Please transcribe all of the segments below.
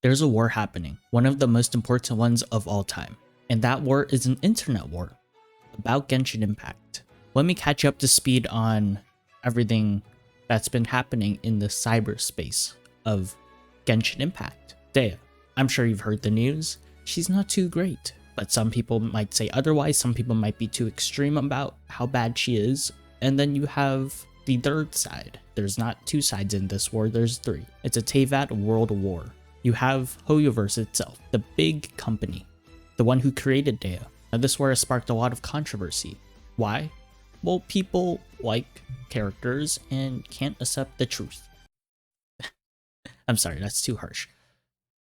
There's a war happening, one of the most important ones of all time. And that war is an internet war about Genshin Impact. Let me catch you up to speed on everything that's been happening in the cyberspace of Genshin Impact. Dea, I'm sure you've heard the news. She's not too great, but some people might say otherwise. Some people might be too extreme about how bad she is. And then you have the third side. There's not two sides in this war, there's three. It's a Teyvat world war. You have Hoyoverse itself, the big company, the one who created Dea. Now this war has sparked a lot of controversy. Why? Well, people like characters and can't accept the truth. I'm sorry, that's too harsh.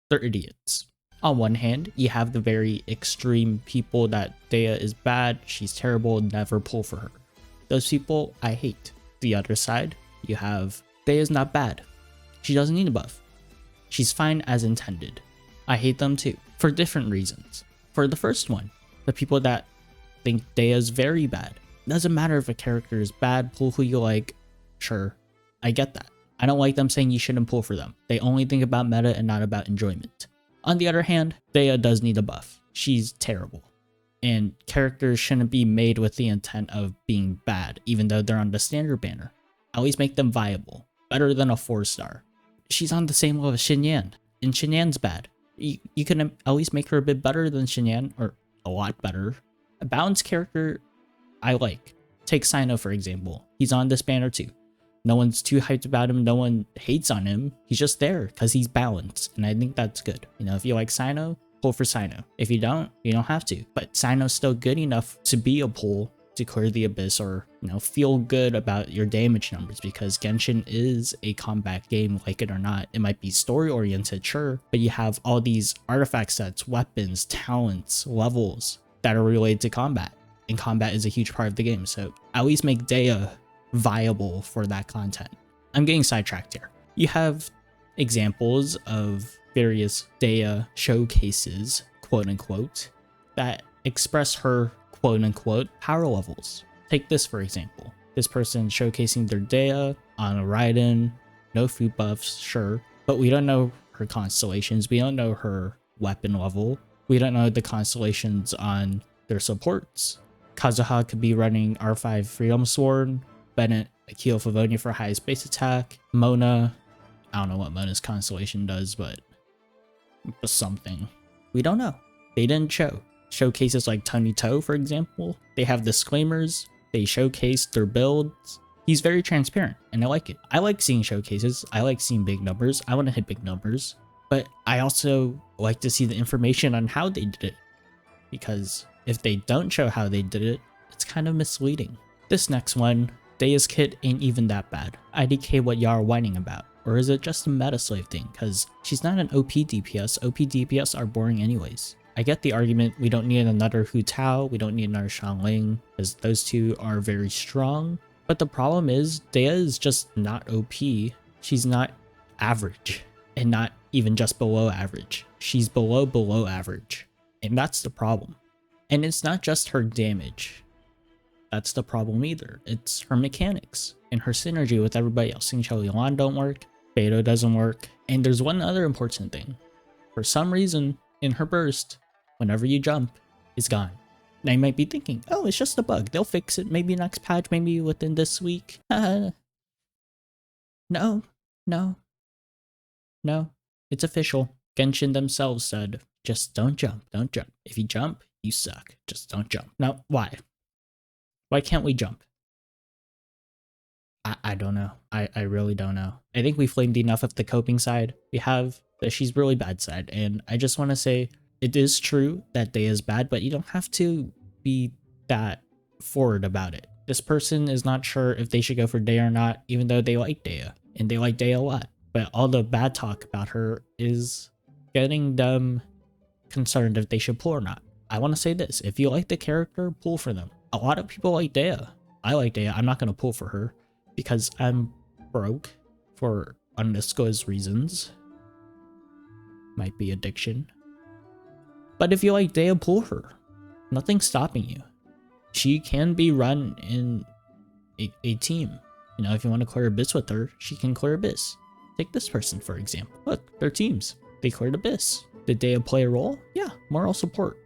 They're idiots. On one hand, you have the very extreme people that Dea is bad, she's terrible, never pull for her. Those people I hate. The other side, you have Dea's not bad. She doesn't need a buff. She's fine as intended. I hate them too, for different reasons. For the first one, the people that think Dea's very bad. Doesn't matter if a character is bad, pull who you like, sure, I get that. I don't like them saying you shouldn't pull for them. They only think about meta and not about enjoyment. On the other hand, Dea does need a buff. She's terrible. And characters shouldn't be made with the intent of being bad, even though they're on the standard banner. At least make them viable. Better than a 4-star. She's on the same level as Xinyan, and Xinyan's bad. You can at least make her a bit better than Xinyan, or a lot better. A balanced character I like. Take Sino for example. He's on this banner too. No one's too hyped about him, no one hates on him. He's just there because he's balanced, and I think that's good. You know, if you like Sino, pull for Sino. If you don't have to. But Sino's still good enough to be a pull to clear the abyss, or, you know, feel good about your damage numbers, because Genshin is a combat game, like it or not. It might be story oriented, sure, but you have all these artifact sets, weapons, talents, levels that are related to combat, and combat is a huge part of the game, so at least make Dea viable for that content. I'm getting sidetracked here. You have examples of various Dea showcases, quote unquote, that express her quote unquote power levels. Take this for example. This person showcasing their Dea on a Raiden, no food buffs, sure, but we don't know her constellations, we don't know her weapon level, we don't know the constellations on their supports. Kazuha could be running R5 Freedom Sword, Bennett Akio Favonia for highest base attack, Mona, I don't know what Mona's constellation does, but something. We don't know. They didn't show. Showcases like Tony Toe, for example, they have disclaimers, they showcase their builds. He's very transparent, and I like it. I like seeing showcases, I like seeing big numbers, I want to hit big numbers, but I also like to see the information on how they did it, because if they don't show how they did it, it's kind of misleading. This next one, Dea's kit ain't even that bad. IDK what y'all are whining about. Or is it just a meta slave thing? Because she's not an OP DPS. OP DPS are boring anyways. I get the argument we don't need another Hu Tao, we don't need another Xiangling, because those two are very strong. But the problem is, Dea is just not OP. She's not average. And not even just below average. She's below average. And that's the problem. And it's not just her damage. That's the problem either. It's her mechanics and her synergy with everybody else. Xingqiu Yuan don't work, Beidou doesn't work, and there's one other important thing. For some reason, in her burst, whenever you jump, it's gone. Now you might be thinking, oh, it's just a bug. They'll fix it maybe next patch, maybe within this week. No. It's official. Genshin themselves said, just don't jump, don't jump. If you jump, you suck. Just don't jump. Now, why? Why can't we jump? I don't know. I really don't know. I think we flamed enough of the coping side. We have the she's really bad side. And I just want to say, it is true that Dea is bad, but you don't have to be that forward about it. This person is not sure if they should go for Dea or not, even though they like Dea. And they like Dea a lot. But all the bad talk about her is getting them concerned if they should pull or not. I want to say this. If you like the character, pull for them. A lot of people like Dea. I like Dea. I'm not going to pull for her because I'm broke for undisclosed reasons. Might be addiction. But if you like Dea, pull her. Nothing's stopping you. She can be run in a team. You know, if you want to clear Abyss with her, she can clear Abyss. Take this person, for example. Look, they're teams. They cleared Abyss. Did Dea play a role? Yeah, moral support.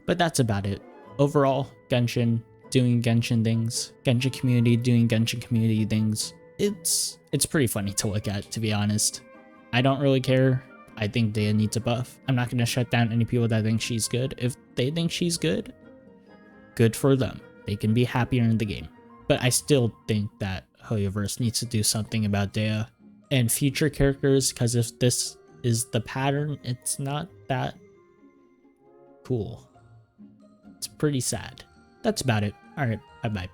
But that's about it. Overall, Genshin doing Genshin things, Genshin community doing Genshin community things. It's pretty funny to look at, to be honest. I don't really care. I think Dea needs a buff. I'm not gonna shut down any people that think she's good. If they think she's good for them. They can be happier in the game. But I still think that Hoyoverse needs to do something about Dea and future characters, because if this is the pattern, it's not that cool. It's pretty sad. That's about it. Alright, bye-bye.